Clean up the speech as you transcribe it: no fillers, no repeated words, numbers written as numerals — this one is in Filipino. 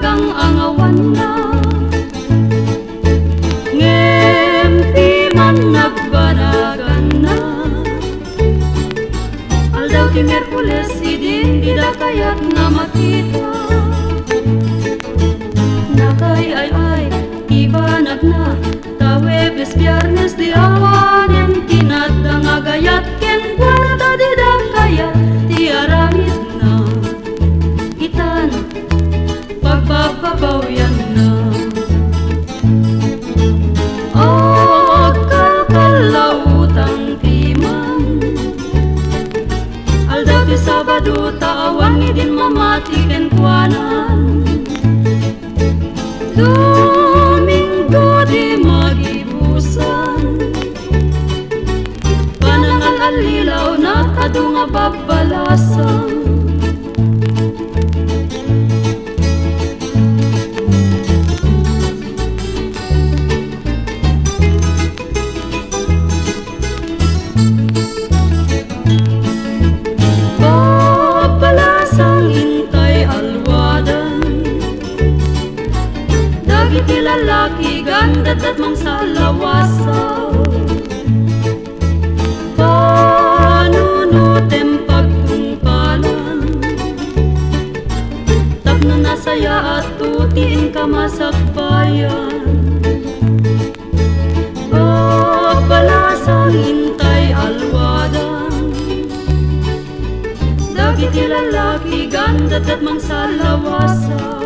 kang angawan na. Ngem ti man nagbanagan na. Aldaw ti Merkules idin dida kayat nga makita. Nakay ay ibanag na. Tawebes Biyernes di awanen tinadda nga gayat ken guarda dida kayat ti aramid na. Itan pagbababaw-yan na. Kalkalawutang timan aldaw ti Sabado taawan idin mamati ken kuanan. Domingo di magibusan panangal alilaw na kadu nga babalasan. Iti lalaki ganda at mangsalawasaw. Panunutem pagtungpalan tapno nasaya at tutiin ka masagbayan. Papalasang hintay alwadan dagiti lalaki ganda at mangsalawasaw.